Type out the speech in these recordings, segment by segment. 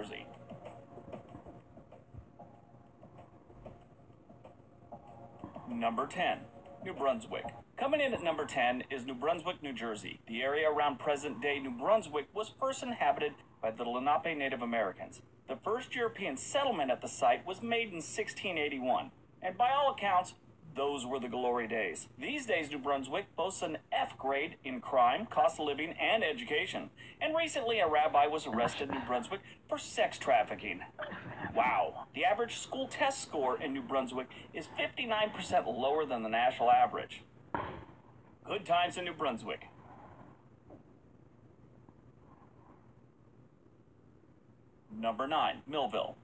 Jersey. Number 10, New Brunswick. Coming in at number 10 is New Brunswick, New Jersey. The area around present-day New Brunswick was first inhabited by the Lenape Native Americans. The first European settlement at the site was made in 1681, and by all accounts, those were the glory days. These days, New Brunswick boasts an F grade in crime, cost of living, and education. And recently, a rabbi was arrested in New Brunswick for sex trafficking. Wow. The average school test score in New Brunswick is 59% lower than the national average. Good times in New Brunswick. Number 9, Millville.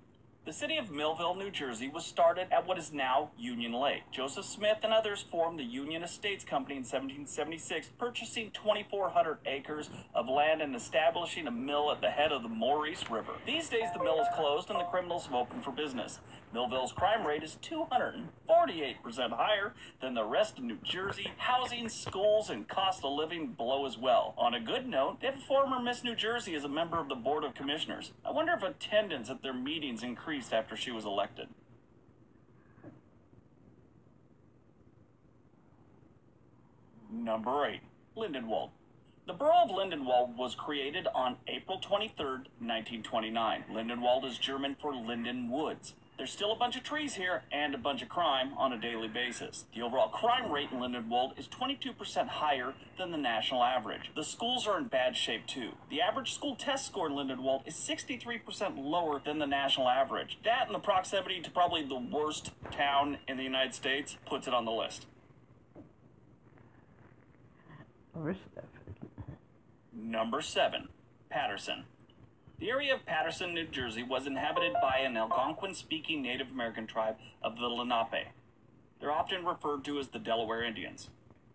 The city of Millville, New Jersey was started at what is now Union Lake. Joseph Smith and others formed the Union Estates Company in 1776, purchasing 2,400 acres of land and establishing a mill at the head of the Maurice River. These days the mill is closed and the criminals have opened for business. Millville's crime rate is 248% higher than the rest of New Jersey. Housing, schools, and cost of living blow as well. On a good note, they have a former Miss New Jersey as a member of the Board of Commissioners. I wonder if attendance at their meetings increased after she was elected. Number 8, Lindenwold. The borough of Lindenwold was created on April 23, 1929. Lindenwold is German for Linden Woods. There's still a bunch of trees here and a bunch of crime on a daily basis. The overall crime rate in Lindenwold is 22% higher than the national average. The schools are in bad shape too. The average school test score in Lindenwold is 63% lower than the national average. That and the proximity to probably the worst town in the United States puts it on the list. Number 7, Paterson. The area of Paterson, New Jersey was inhabited by an Algonquin-speaking Native American tribe of the Lenape. They're often referred to as the Delaware Indians.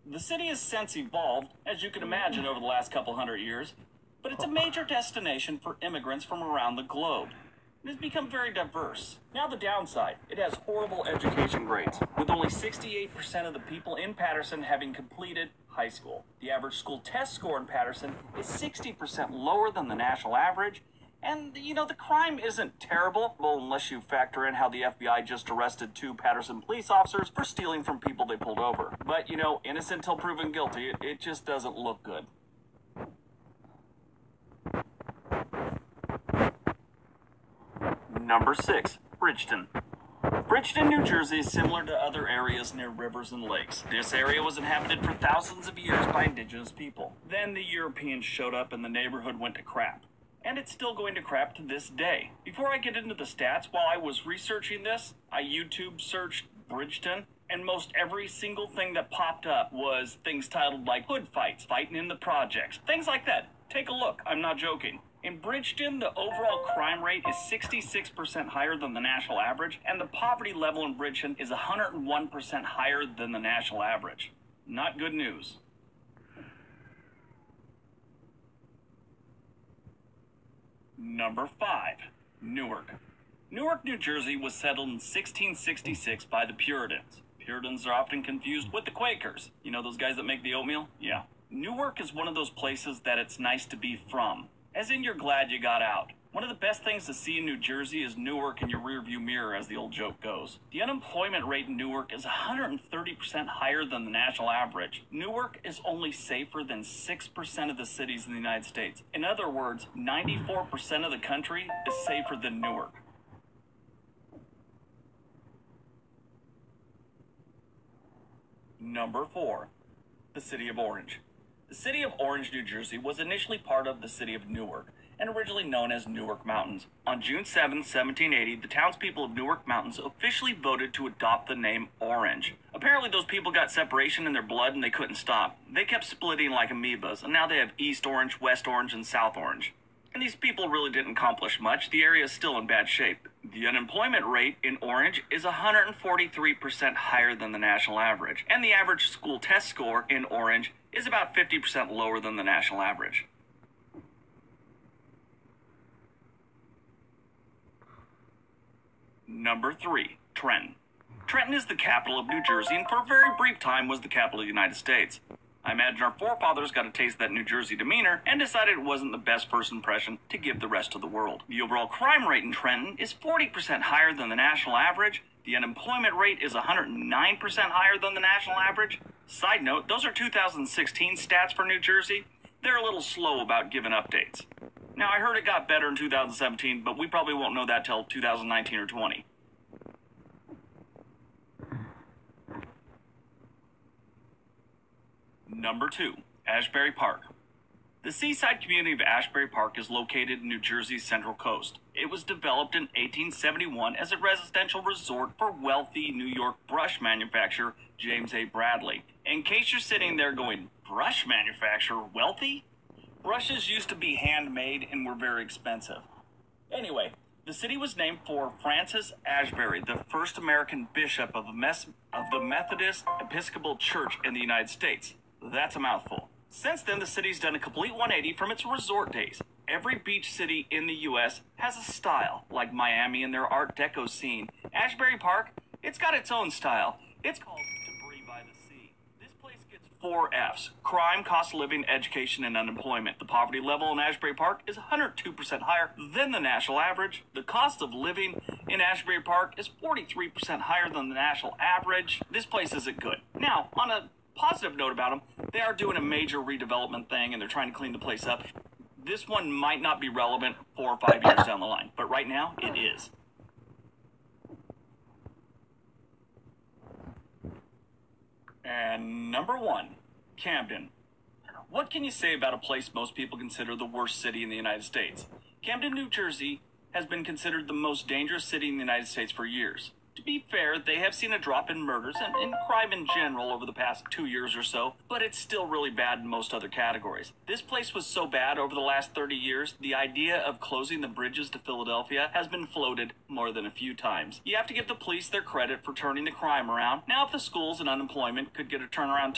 The city has since evolved, as you can imagine, over the last couple hundred years, but it's a major destination for immigrants from around the globe. It has become very diverse. Now the downside, it has horrible education grades, with only 68% of the people in Paterson having completed high school. The average school test score in Paterson is 60% lower than the national average, and, the crime isn't terrible, well, unless you factor in how the FBI just arrested 2 Paterson police officers for stealing from people they pulled over. But, innocent till proven guilty, it just doesn't look good. Number 6, Bridgeton. Bridgeton, New Jersey is similar to other areas near rivers and lakes. This area was inhabited for thousands of years by indigenous people. Then the Europeans showed up and the neighborhood went to crap. And it's still going to crap to this day. Before I get into the stats, while I was researching this, I YouTube searched Bridgeton, and most every single thing that popped up was things titled like hood fights, fighting in the projects, things like that. Take a look, I'm not joking. In Bridgeton, the overall crime rate is 66% higher than the national average, and the poverty level in Bridgeton is 101% higher than the national average. Not good news. Number 5, Newark. Newark, New Jersey was settled in 1666 by the Puritans. Puritans are often confused with the Quakers. Those guys that make the oatmeal? Yeah. Newark is one of those places that it's nice to be from. As in, you're glad you got out. One of the best things to see in New Jersey is Newark in your rearview mirror, as the old joke goes. The unemployment rate in Newark is 130% higher than the national average. Newark is only safer than 6% of the cities in the United States. In other words, 94% of the country is safer than Newark. Number 4, the city of Orange. The city of Orange, New Jersey was initially part of the city of Newark and originally known as Newark Mountains. On June 7, 1780, the townspeople of Newark Mountains officially voted to adopt the name Orange. Apparently those people got separation in their blood and they couldn't stop. They kept splitting like amoebas, and now they have East Orange, West Orange, and South Orange. And these people really didn't accomplish much. The area is still in bad shape. The unemployment rate in Orange is 143% higher than the national average, and the average school test score in Orange is about 50% lower than the national average. Number 3, Trenton. Trenton is the capital of New Jersey and for a very brief time was the capital of the United States. I imagine our forefathers got a taste of that New Jersey demeanor and decided it wasn't the best first impression to give the rest of the world. The overall crime rate in Trenton is 40% higher than the national average. The unemployment rate is 109% higher than the national average. Side note, those are 2016 stats for New Jersey. They're a little slow about giving updates. Now, I heard it got better in 2017, but we probably won't know that till 2019 or 20. Number 2, Asbury Park. The seaside community of Asbury Park is located in New Jersey's Central Coast. It was developed in 1871 as a residential resort for wealthy New York brush manufacturer James A. Bradley. In case you're sitting there going, brush manufacturer wealthy? Brushes used to be handmade and were very expensive. Anyway, the city was named for Francis Asbury, the first American bishop of the Methodist Episcopal Church in the United States. That's a mouthful. Since then, the city's done a complete 180 from its resort days. Every beach city in the U.S. has a style, like Miami and their Art Deco scene. Asbury Park, it's got its own style. It's called Debris by the Sea. This place gets 4 F's: crime, cost of living, education, and unemployment. The poverty level in Asbury Park is 102% higher than the national average. The cost of living in Asbury Park is 43% higher than the national average. This place isn't good. Now, on a positive note about them, they are doing a major redevelopment thing and they're trying to clean the place up. This one might not be relevant 4 or 5 years down the line, but right now it is. And number 1, Camden. What can you say about a place most people consider the worst city in the United States? Camden, New Jersey has been considered the most dangerous city in the United States for years. To be fair, they have seen a drop in murders and in crime in general over the past 2 years or so, but it's still really bad in most other categories. This place was so bad over the last 30 years, the idea of closing the bridges to Philadelphia has been floated more than a few times. You have to give the police their credit for turning the crime around. Now, if the schools and unemployment could get a turnaround